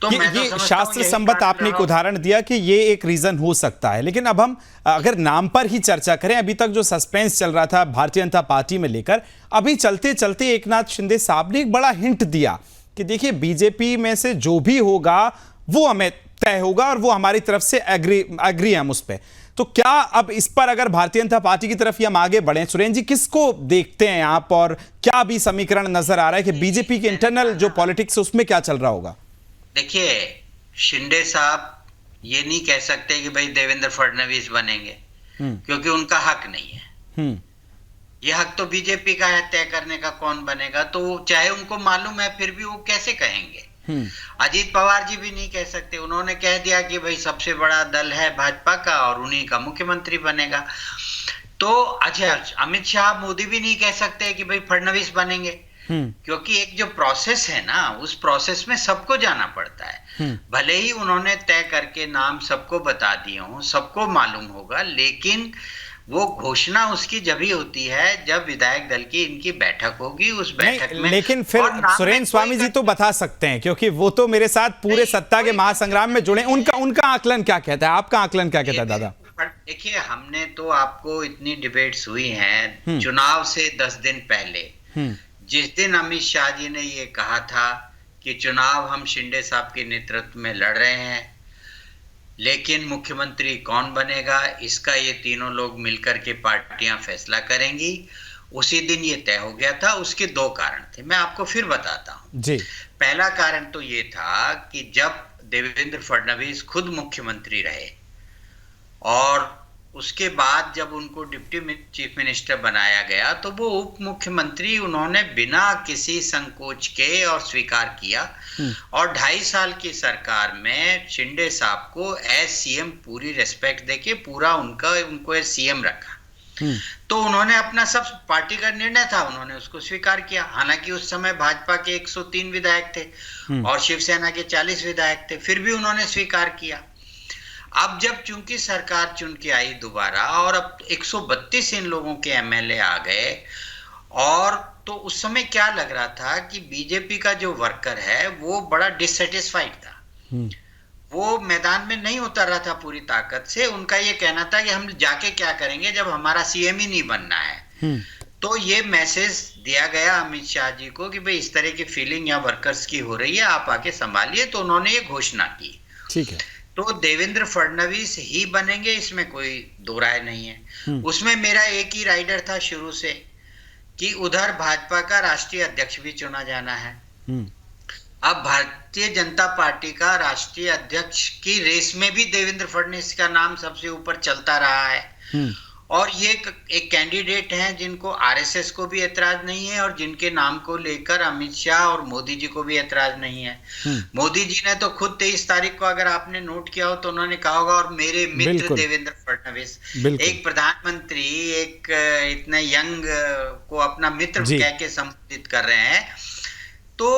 तो ये शास्त्र संबत आपने एक उदाहरण दिया कि ये एक रीजन हो सकता है। लेकिन अब हम अगर नाम पर ही चर्चा करें, अभी तक जो सस्पेंस चल रहा था भारतीय जनता पार्टी में लेकर, अभी चलते चलते एकनाथ शिंदे साहब ने एक बड़ा हिंट दिया कि देखिए, बीजेपी में से जो भी होगा वो हमें तय होगा और वो हमारी तरफ से एग्री हम उस पर। तो क्या अब इस पर अगर भारतीय जनता पार्टी की तरफ ही हम आगे बढ़े, सुरेंद्र जी, किसको देखते हैं आप, और क्या अभी समीकरण नजर आ रहा है कि बीजेपी के इंटरनल जो पॉलिटिक्स है उसमें क्या चल रहा होगा? देखिए, शिंदे साहब ये नहीं कह सकते कि भाई देवेंद्र फडणवीस बनेंगे, क्योंकि उनका हक नहीं है। ये हक तो बीजेपी का है तय करने का कौन बनेगा। तो चाहे उनको मालूम है फिर भी वो कैसे कहेंगे? अजीत पवार जी भी नहीं कह सकते, उन्होंने कह दिया कि भाई सबसे बड़ा दल है भाजपा का और उन्हीं का मुख्यमंत्री बनेगा। तो अच्छा, अमित शाह मोदी भी नहीं कह सकते कि भाई फडणवीस बनेंगे, क्योंकि एक जो प्रोसेस है ना, उस प्रोसेस में सबको जाना पड़ता है। भले ही उन्होंने तय करके नाम सबको बता दिए हों, सबको मालूम होगा, लेकिन वो घोषणा उसकी जब ही होती है जब विधायक दल की इनकी बैठक होगी, उस बैठक में। लेकिन फिर सुरेंद्र स्वामी जी तो बता सकते हैं, क्योंकि वो तो मेरे साथ पूरे सत्ता के महासंग्राम में जुड़े। उनका आकलन क्या कहता है, आपका आकलन क्या कहता है दादा? देखिए, हमने तो आपको इतनी डिबेट्स हुई हैं चुनाव से 10 दिन पहले, जिस दिन अमित शाह जी ने ये कहा था कि चुनाव हम शिंदे साहब के नेतृत्व में लड़ रहे हैं, लेकिन मुख्यमंत्री कौन बनेगा इसका ये तीनों लोग मिलकर के पार्टियां फैसला करेंगी, उसी दिन ये तय हो गया था। उसके 2 कारण थे, मैं आपको फिर बताता हूं जी। पहला कारण तो ये था कि जब देवेंद्र फडणवीस खुद मुख्यमंत्री रहे और उसके बाद जब उनको डिप्टी चीफ मिनिस्टर बनाया गया, तो वो उप मुख्यमंत्री उन्होंने बिना किसी संकोच के और स्वीकार किया, और 2.5 साल की सरकार में शिंदे साहब को एज सीएम पूरी रिस्पेक्ट देके पूरा उनको एज सीएम रखा। तो उन्होंने अपना सब पार्टी का निर्णय था, उन्होंने उसको स्वीकार किया। हालांकि उस समय भाजपा के 103 विधायक थे और शिवसेना के 40 विधायक थे, फिर भी उन्होंने स्वीकार किया। अब जब चूंकि सरकार चुन के आई दोबारा और अब 132 इन लोगों के एमएलए आ गए, और तो उस समय क्या लग रहा था कि बीजेपी का जो वर्कर है वो बड़ा डिससेटिस्फाइड था, वो मैदान में नहीं उतर रहा था पूरी ताकत से। उनका ये कहना था कि हम जाके क्या करेंगे जब हमारा सीएम ही नहीं बनना है। तो ये मैसेज दिया गया अमित शाह जी को कि भाई इस तरह की फीलिंग यहाँ वर्कर्स की हो रही है, आप आके संभालिए। तो उन्होंने ये घोषणा की, ठीक है, तो देवेंद्र फडणवीस ही बनेंगे, इसमें कोई दो राय नहीं है। उसमें मेरा एक ही राइडर था शुरू से कि उधर भाजपा का राष्ट्रीय अध्यक्ष भी चुना जाना है। अब भारतीय जनता पार्टी का राष्ट्रीय अध्यक्ष की रेस में भी देवेंद्र फडणवीस का नाम सबसे ऊपर चलता रहा है, और ये एक कैंडिडेट हैं जिनको आरएसएस को भी एतराज नहीं है और जिनके नाम को लेकर अमित शाह और मोदी जी को भी एतराज नहीं है। मोदी जी ने तो खुद 23 तारीख को, अगर आपने नोट किया हो तो उन्होंने कहा होगा, और मेरे मित्र देवेंद्र फडणवीस, एक प्रधानमंत्री एक इतने यंग को अपना मित्र कह के संबोधित कर रहे हैं। तो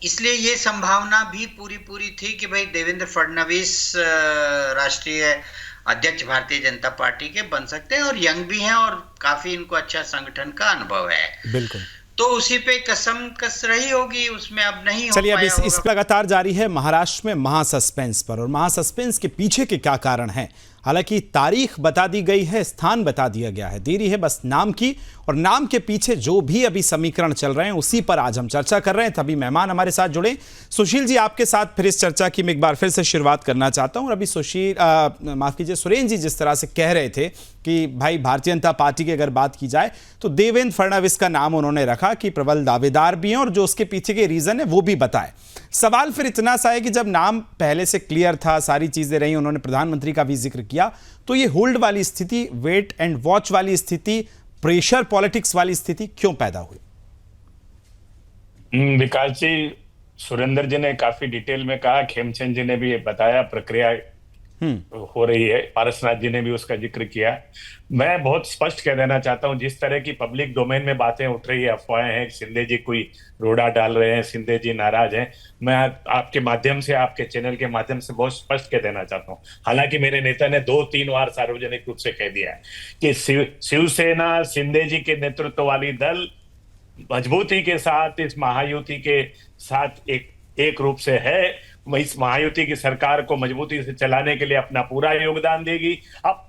इसलिए ये संभावना भी पूरी थी कि भाई देवेंद्र फडणवीस राष्ट्रीय अध्यक्ष भारतीय जनता पार्टी के बन सकते हैं, और यंग भी हैं और काफी इनको अच्छा संगठन का अनुभव है। बिल्कुल, तो उसी पे कसम कस रही होगी, उसमें अब नहीं। चलिए, अब इस लगातार जारी है महाराष्ट्र में महासस्पेंस पर, और महासस्पेंस के पीछे के क्या कारण है। हालांकि तारीख बता दी गई है, स्थान बता दिया गया है, देरी है बस नाम की, और नाम के पीछे जो भी अभी समीकरण चल रहे हैं उसी पर आज हम चर्चा कर रहे हैं। तभी मेहमान हमारे साथ जुड़े। सुशील जी, आपके साथ फिर इस चर्चा की मैं एक बार फिर से शुरुआत करना चाहता हूं। और अभी माफ कीजिए, सुरेंद्र जी जिस तरह से कह रहे थे कि भाई भारतीय जनता पार्टी की अगर बात की जाए तो देवेंद्र फडणवीस का नाम उन्होंने रखा कि प्रबल दावेदार भी हैं, और जो उसके पीछे के रीजन है वो भी बताए। सवाल फिर इतना सा है कि जब नाम पहले से क्लियर था, सारी चीजें रही, उन्होंने प्रधानमंत्री का भी जिक्र किया, तो ये होल्ड वाली स्थिति, वेट एंड वॉच वाली स्थिति, प्रेशर पॉलिटिक्स वाली स्थिति क्यों पैदा हुई? विकास जी, सुरेंद्र जी ने काफी डिटेल में कहा, खेमचंद जी ने भी बताया, प्रक्रिया हो रही है, पारसनाथ जी ने भी उसका जिक्र किया। मैं बहुत स्पष्ट कह देना चाहता हूं, जिस तरह की पब्लिक डोमेन में बातें उठ रही है, अफवाहें हैं, शिंदे जी कोई रोड़ा डाल रहे हैं, शिंदे जी नाराज हैं, मैं आपके माध्यम से, आपके चैनल के माध्यम से बहुत स्पष्ट कह देना चाहता हूं। हालांकि मेरे नेता ने 2-3 बार सार्वजनिक रूप से कह दिया है कि शिवसेना शिंदे जी के नेतृत्व वाली दल मजबूती के साथ इस महायुति के साथ एक रूप से है। इस महायुति की सरकार को मजबूती से चलाने के लिए अपना पूरा योगदान देगी। अब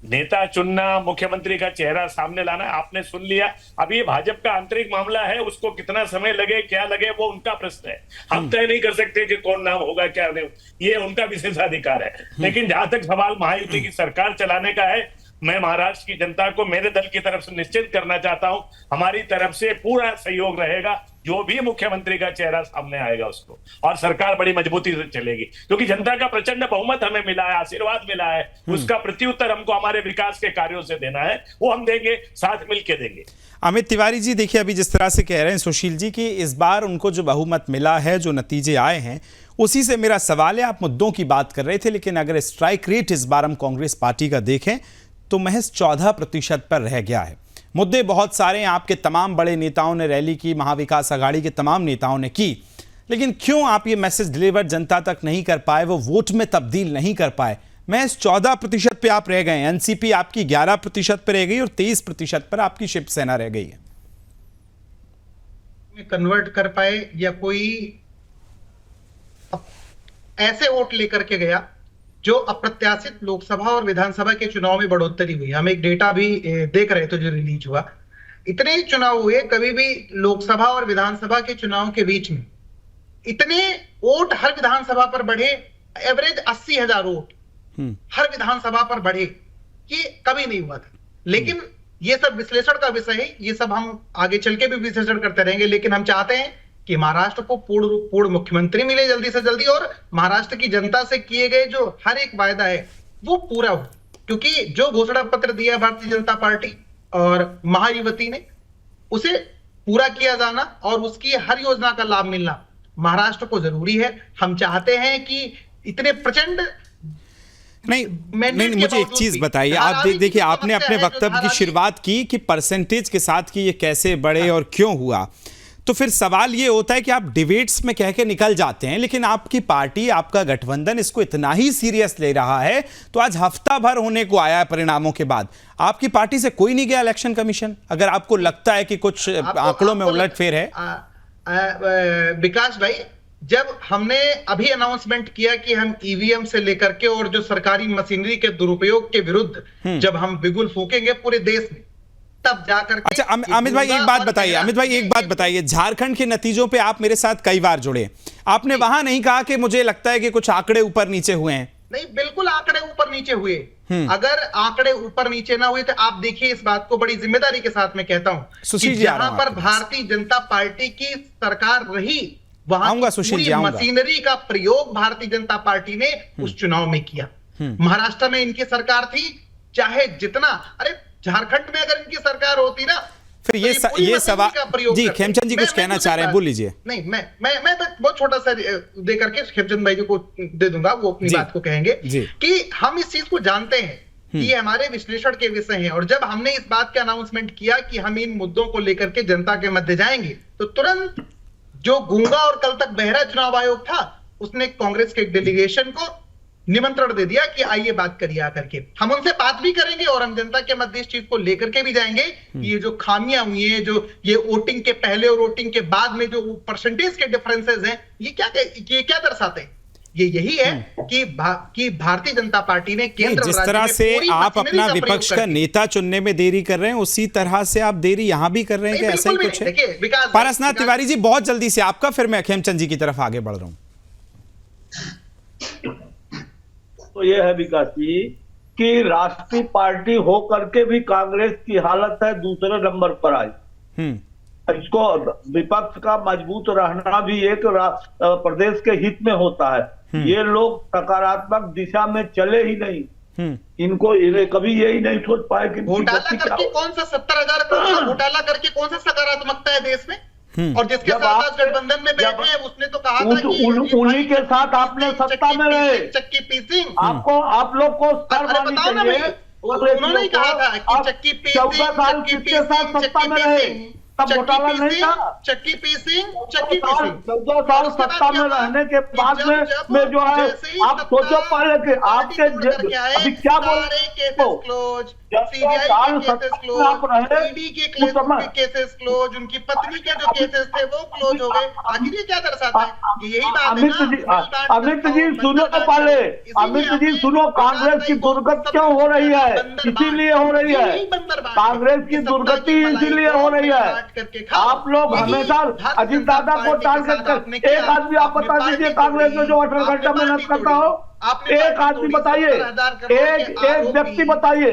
नेता चुनना, मुख्यमंत्री का चेहरा सामने लाना, आपने सुन लिया। अब ये भाजपा का आंतरिक मामला है, उसको कितना समय लगे, क्या लगे, वो उनका प्रश्न है। हम तय नहीं कर सकते कि कौन नाम होगा, क्या नहीं, ये उनका विशेषाधिकार है। लेकिन जहां तक सवाल महायुति की सरकार चलाने का है, मैं महाराष्ट्र की जनता को मेरे दल की तरफ से निश्चित करना चाहता हूं, हमारी तरफ से पूरा सहयोग रहेगा, जो भी मुख्यमंत्री का चेहरा सामने आएगा उसको, और सरकार बड़ी मजबूती से चलेगी, क्योंकि जनता का प्रचंड बहुमत हमें मिला है, आशीर्वाद मिला है, उसका प्रत्युत्तर हमको हमारे विकास के कार्यों से देना है, वो हम देंगे, साथ मिलके देंगे। अमित तिवारी जी, देखिए अभी जिस तरह से कह रहे हैं सुशील जी कि इस बार उनको जो बहुमत मिला है, जो नतीजे आए हैं, उसी से मेरा सवाल है। आप मुद्दों की बात कर रहे थे, लेकिन अगर स्ट्राइक रेट इस बार हम कांग्रेस पार्टी का देखें तो महज 14% पर रह गया है। मुद्दे बहुत सारे हैं, आपके तमाम बड़े नेताओं ने रैली की, महाविकास आघाड़ी के तमाम नेताओं ने की, लेकिन क्यों आप ये मैसेज डिलीवर जनता तक नहीं कर पाए, वो वोट में तब्दील नहीं कर पाए? महज 14% पे आप रह गए। एनसीपी आपकी 11% पे रह गई और 23% पर आपकी शिवसेना रह गई है। कन्वर्ट कर पाए या कोई ऐसे वोट लेकर के गया जो अप्रत्याशित लोकसभा और विधानसभा के चुनाव में बढ़ोतरी हुई। हम एक डेटा भी देख रहे थे जो रिलीज हुआ, इतने चुनाव हुए, कभी भी लोकसभा और विधानसभा के चुनाव के बीच में इतने वोट हर विधानसभा पर बढ़े, एवरेज 80,000 वोट हर विधानसभा पर बढ़े, ये कभी नहीं हुआ था। लेकिन ये सब विश्लेषण का विषय है, ये सब हम आगे चल के भी विश्लेषण करते रहेंगे, लेकिन हम चाहते हैं कि महाराष्ट्र को पूर्ण मुख्यमंत्री मिले जल्दी से जल्दी, और महाराष्ट्र की जनता से किए गए जो हर एक वायदा है वो पूरा हो, क्योंकि जो घोषणा पत्र दिया भारतीय जनता पार्टी और महायुवती ने, उसे पूरा किया जाना और उसकी हर योजना का लाभ मिलना महाराष्ट्र को जरूरी है। हम चाहते हैं कि इतने प्रचंड नहीं, मुझे एक चीज बताइए, आप देखिए आपने अपने वक्तव्य की शुरुआत की कि परसेंटेज के साथ कि ये कैसे बढ़े और क्यों हुआ, तो फिर सवाल ये होता है कि आप डिबेट्स में कह के निकल जाते हैं, लेकिन आपकी पार्टी, आपका गठबंधन इसको इतना ही सीरियस ले रहा है, तो आज हफ्ता भर होने को आया है परिणामों के बाद, आपकी पार्टी से कोई नहीं गया इलेक्शन कमीशन? अगर आपको लगता है कि कुछ आंकड़ों में उलटफेर है। विकास भाई, जब हमने अभी अनाउंसमेंट किया कि हम ईवीएम से लेकर के और जो सरकारी मशीनरी के दुरुपयोग के विरुद्ध जब हम बिगुल फूकेंगे पूरे देश में, तब जाकर के। अच्छा अमित भाई एक बात बताइए, अमित भाई एक बात बताइए, झारखंड के नतीजों पे आप मेरे साथ कई बार जुड़े, आपने वहां नहीं कहा कि मुझे लगता है कि कुछ आंकड़े ऊपर नीचे हुए हैं? नहीं, बिल्कुल आंकड़े ऊपर नीचे हुए। अगर आंकड़े ऊपर नीचे ना हुए तो आप देखिए, इस बात को बड़ी जिम्मेदारी के साथ मैं कहता हूं कि जहां पर भारतीय जनता पार्टी की सरकार रही, वहां पूरी मशीनरी का प्रयोग भारतीय जनता पार्टी ने उस चुनाव में किया। महाराष्ट्र में इनकी सरकार थी, चाहे जितना, अरे झारखंड में अगर इनकी सरकार होती ना, फिर ये सवाल जी, खेमचंद जी कुछ कहना चाह रहे हैं, बोल लीजिए। नहीं, मैं बहुत छोटा सा दे करके खेमचंद भाई को दे दूंगा, वो अपनी बात को कहेंगे कि हम इस चीज को जानते हैं कि ये हमारे विश्लेषण के विषय हैं, और जब हमने इस बात का अनाउंसमेंट किया कि हम इन मुद्दों को लेकर के जनता के मध्य जाएंगे, तो तुरंत जो गूंगा और कल तक बहरा चुनाव आयोग था, उसने कांग्रेस के डेलीगेशन को निमंत्रण दे दिया कि आइए बात करिए आकर के। हम उनसे बात भी करेंगे और हम जनता के मध्य इस चीज को लेकर के भी जाएंगे कि ये जो खामियां हुई हैं, जो ये वोटिंग के पहले और वोटिंग के बाद में जो परसेंटेज के डिफरेंसेस हैं, ये क्या दर्शाते हैं? ये यही है कि भारतीय जनता पार्टी ने केंद्र, जिस तरह से आप अपना विपक्ष का नेता चुनने में देरी कर रहे हैं, उसी तरह से आप देरी यहां भी कर रहे हैं, ऐसा ही कुछ है? पारसनाथ तिवारी जी, बहुत जल्दी से आपका, फिर मैं खेमचंद जी की तरफ आगे बढ़ रहा हूं। तो ये है विकास जी कि राष्ट्रीय पार्टी हो करके भी कांग्रेस की हालत है दूसरे नंबर पर आई। इसको विपक्ष का मजबूत रहना भी एक प्रदेश के हित में होता है। ये लोग सकारात्मक दिशा में चले ही नहीं, इनको कभी यही नहीं सोच पाए कि घोटाला करके कौन सा 70,000 करोड़ का घोटाला करके कौन सा सकारात्मकता है देश में? और जिसके साथ गठबंधन में बैठे हैं उसने तो कहा था कि उन्हीं के साथ आपने सत्ता में रहे, चक्की पीसिंग, आपको आप लोग को उन्होंने ही कहा था कि चक्की पीसिंग, चक्की पीसिंग, चक्की पीसिंग, तब घोटाला नहीं था। चक्की पीसिंग, चक्की पीसिंग। 14 साल सत्ता में रहने के बाद में जो है, आप सोचो पहले कि आपके अभी क्या बोल उनकी पत्नी के जो केसेस थे वो क्लोज हो गए। आखिर ये क्या दर्शाता है? यही बात। अमित जी सुनो तो पहले, अमित जी सुनो, कांग्रेस की दुर्गति क्यों हो रही है? इसीलिए हो रही है, कांग्रेस की दुर्गति इसीलिए हो रही है। आप लोग हमेशा अजीत दादा को टारगेट कर, एक आदमी आप बता दीजिए कांग्रेस में जो 18 घंटा मेहनत करता हो, एक आदमी बताइए, एक व्यक्ति बताइए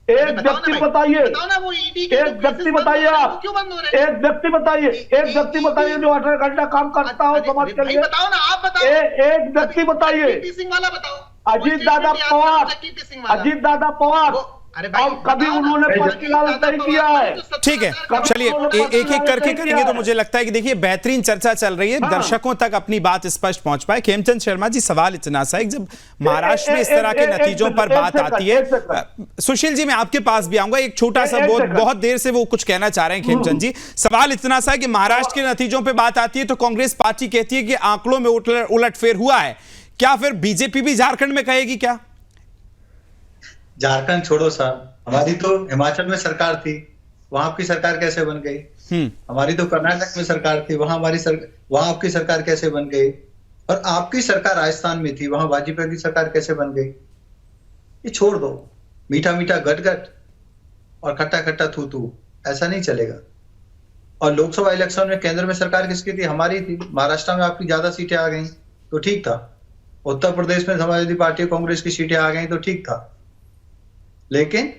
एक व्यक्ति बताइए, बताओ ना, वो ईडी के एक व्यक्ति बताइए, आप क्यों बंद हो रहे हैं? एक व्यक्ति बताइए, एक व्यक्ति बताइए जो 18 घंटा काम करता हो समाज के लिए। बताओ ना, आप बताओ। एक व्यक्ति बताइए। सिंह वाला बताओ। अजीत दादा पवार, अजीत दादा पवार, और कभी उन्होंने पद की लालच नहीं किया है। ठीक है, चलिए एक एक करके करेंगे। तो मुझे लगता है कि देखिए बेहतरीन चर्चा चल रही है, दर्शकों तक अपनी बात स्पष्ट पहुंच पाए। खेमचंद शर्मा जी, सवाल इतना सा है, जब महाराष्ट्र में इस तरह के नतीजों पर बात आती है, सुशील जी मैं आपके पास भी आऊंगा, एक छोटा सा बहुत देर से वो कुछ कहना चाह रहे हैं खेमचंद जी। सवाल इतना सा है कि महाराष्ट्र के नतीजों पर बात आती है तो कांग्रेस पार्टी कहती है कि आंकड़ों में उलटफेर हुआ है, क्या फिर बीजेपी भी झारखंड में कहेगी क्या? झारखंड छोड़ो साहब, हमारी तो हिमाचल में सरकार थी, वहां आपकी सरकार कैसे बन गई? हमारी तो कर्नाटक में सरकार थी, वहां आपकी सरकार कैसे बन गई? और आपकी सरकार राजस्थान में थी, वहां वाजपेयी की सरकार कैसे बन गई? ये छोड़ दो, मीठा मीठा गट और खट्टा खट्टा थू, ऐसा नहीं चलेगा। और लोकसभा इलेक्शन में केंद्र में सरकार किसकी थी? हमारी थी। महाराष्ट्र में आपकी ज्यादा सीटें आ गई तो ठीक था, उत्तर प्रदेश में समाजवादी पार्टी कांग्रेस की सीटें आ गई तो ठीक था, लेकिन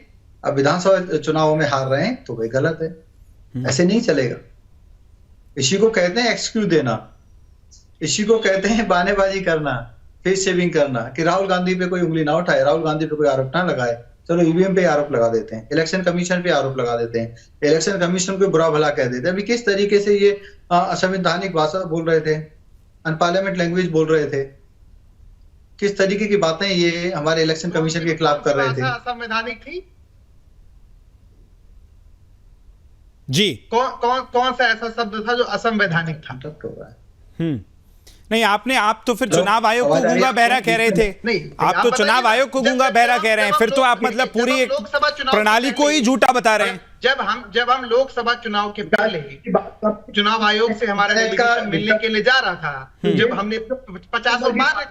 अब विधानसभा चुनावों में हार रहे हैं तो वही गलत है, ऐसे नहीं चलेगा। इसी को कहते हैं एक्सक्यूज देना, इसी को कहते हैं बहानेबाजी करना, फेस शेविंग करना, कि राहुल गांधी पे कोई उंगली ना उठाए, राहुल गांधी पे कोई आरोप ना लगाए, चलो ईवीएम पे आरोप लगा देते हैं, इलेक्शन कमीशन पे आरोप लगा देते हैं, इलेक्शन कमीशन को बुरा भला कह देते हैं। अभी किस तरीके से ये असंवैधानिक भाषा बोल रहे थे, अनपार्लियामेंट लैंग्वेज बोल रहे थे, किस तरीके की बातें ये हमारे इलेक्शन कमीशन के खिलाफ कर रहे थे। असंवैधानिक थी जी, कौन सा ऐसा शब्द था जो असंवैधानिक था? नहीं, आप तो फिर चुनाव आयोग को गूंगा बहरा कह रहे थे। नहीं, आप तो चुनाव आयोग को गूंगा बहरा कह रहे हैं, फिर तो आप मतलब पूरी एक प्रणाली को ही झूठा बता रहे हैं। जब हम लोकसभा चुनाव के पहले चुनाव आयोग से हमारा डेलीगेशन मिलने के लिए जा रहा था, जब हमने 50 बार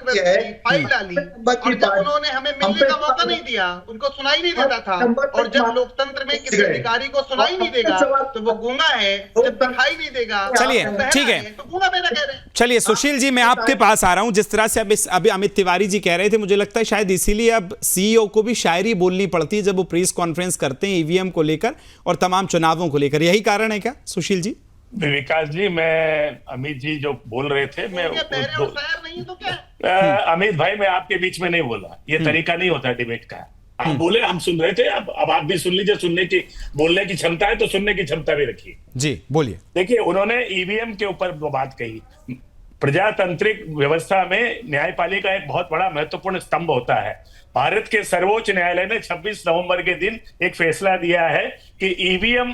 फाइल डाली और जब उन्होंने हमें मिलने का मौका नहीं दिया, उनको सुनाई नहीं देता था, और जब लोकतंत्र में किसी अधिकारी को सुनाई नहीं देगा तो वो गूंगा है, जब दिखाई नहीं देगा। चलिए ठीक है, तो गूंगा बहरा कह रहे हैं। चलिए सुशील जी, मैं आपके पास आ रहा हूं। जिस तरह से अभी अमित तिवारी जी कह रहे थे, मुझे लगता है शायद इसीलिए अब सीईओ को भी शायरी बोलनी पड़ती है जब वो प्रेस कॉन्फ्रेंस करते हैं ईवीएम को लेकर और तमाम चुनावों को लेकर। यही कारण है क्या सुशील जी? विकास जी, मैं अमित जी जो बोल रहे थे, मैं नहीं तो क्या? अमित भाई, मैं आपके बीच में नहीं बोला, ये तरीका नहीं होता डिबेट का। आप बोले, हम सुन रहे थे, अब आप भी सुन लीजिए। सुनने की, बोलने की क्षमता है तो सुनने की क्षमता भी रखिए। जी बोलिए। देखिए, उन्होंने ईवीएम के ऊपर वो बात कही। प्रजातांत्रिक व्यवस्था में न्यायपालिका एक बहुत बड़ा महत्वपूर्ण स्तंभ होता है। भारत के सर्वोच्च न्यायालय ने 26 नवंबर के दिन एक फैसला दिया है कि ईवीएम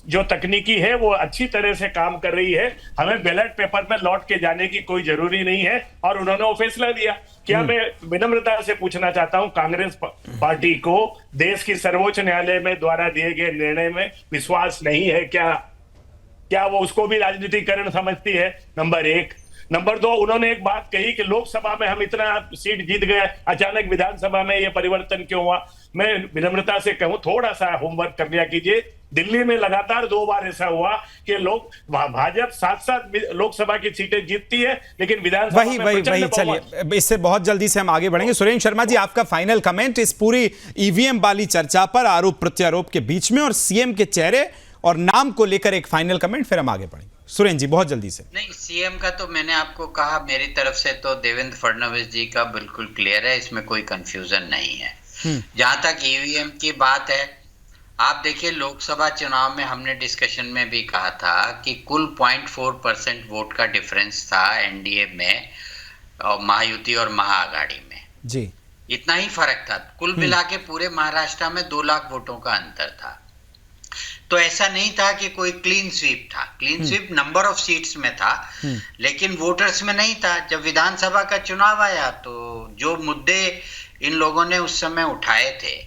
जो तकनीकी है वो अच्छी तरह से काम कर रही है, हमें बैलेट पेपर में लौट के जाने की कोई जरूरी नहीं है, और उन्होंने वो फैसला दिया। क्या मैं विनम्रता से पूछना चाहता हूं, कांग्रेस पार्टी को देश की सर्वोच्च न्यायालय में द्वारा दिए गए निर्णय में विश्वास नहीं है क्या वो उसको भी राजनीतिकरण समझती है? नंबर एक। नंबर दो, उन्होंने एक बात कही कि लोकसभा में हम इतना सीट जीत गए, अचानक विधानसभा में ये परिवर्तन क्यों हुआ? मैं विनम्रता से कहूं, थोड़ा सा होमवर्क कर लिया कीजिए। दिल्ली में लगातार 2 बार ऐसा हुआ कि भाजपा 7 लोकसभा की सीटें जीतती है, लेकिन विधानसभा में वही चलिए, इससे बहुत जल्दी से हम आगे बढ़ेंगे। सुरेंद्र शर्मा जी, आपका फाइनल कमेंट इस पूरी ईवीएम वाली चर्चा पर, आरोप प्रत्यारोप के बीच में और सीएम के चेहरे और नाम को लेकर एक फाइनल कमेंट, फिर हम आगे बढ़ेंगे। सुरेंद्र जी बहुत जल्दी से। नहीं, सीएम का तो मैंने आपको कहा, मेरी तरफ से तो देवेंद्र फडणवीस जी का बिल्कुल क्लियर है, इसमें कोई कंफ्यूजन नहीं है। जहां तक ईवीएम की बात है, आप देखिए लोकसभा चुनाव में हमने डिस्कशन में भी कहा था कि कुल 0.4% वोट का डिफरेंस था एनडीए में और महायुति और महाआघाड़ी में जी, इतना ही फर्क था। कुल मिला के पूरे महाराष्ट्र में 2 लाख वोटों का अंतर था। तो ऐसा नहीं था कि कोई क्लीन स्वीप था। Clean sweep number of seats में था, लेकिन वोटर्स में नहीं था। जब विधानसभा का चुनाव आया तो जो मुद्दे इन लोगों ने उस समय उठाए थे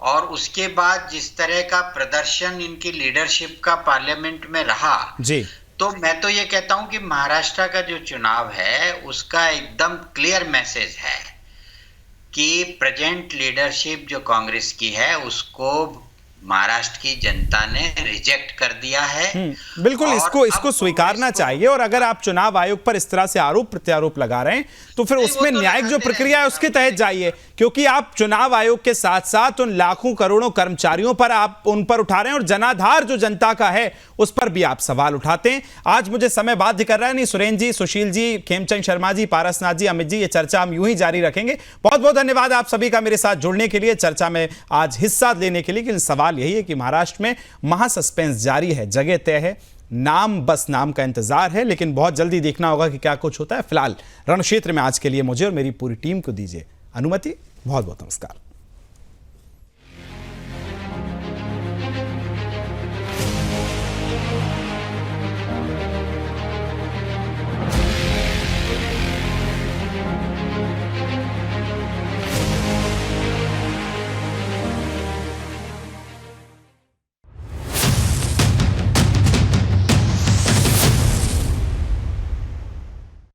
और उसके बाद जिस तरह का प्रदर्शन इनकी लीडरशिप का पार्लियामेंट में रहा जी, तो मैं तो ये कहता हूं कि महाराष्ट्र का जो चुनाव है उसका एकदम क्लियर मैसेज है कि प्रेजेंट लीडरशिप जो कांग्रेस की है उसको महाराष्ट्र की जनता ने रिजेक्ट कर दिया है। बिल्कुल, और इसको अब स्वीकारना चाहिए। और अगर आप चुनाव आयोग पर इस तरह से आरोप प्रत्यारोप लगा रहे हैं तो फिर उसमें वो तो न्यायिक जो लगाते प्रक्रिया है उसके तहत जाइए, क्योंकि आप चुनाव आयोग के साथ साथ उन लाखों करोड़ों कर्मचारियों पर आप उन पर उठा रहे हैं और जनाधार जो जनता का है उस पर भी आप सवाल उठाते हैं। आज मुझे समय बाध्य कर रहा है, नहीं सुरेंद्र जी, सुशील जी, खेमचंद शर्मा जी, पारसनाथ जी, अमित जी, ये चर्चा हम यूं ही जारी रखेंगे। बहुत बहुत धन्यवाद आप सभी का मेरे साथ जुड़ने के लिए, चर्चा में आज हिस्सा लेने के लिए। लेकिन सवाल यही है कि महाराष्ट्र में महासस्पेंस जारी है, जगह तय है, नाम बस नाम का इंतजार है, लेकिन बहुत जल्दी देखना होगा कि क्या कुछ होता है। फिलहाल रणक्षेत्र में आज के लिए मुझे और मेरी पूरी टीम को दीजिए अनुमति। बहुत बहुत नमस्कार।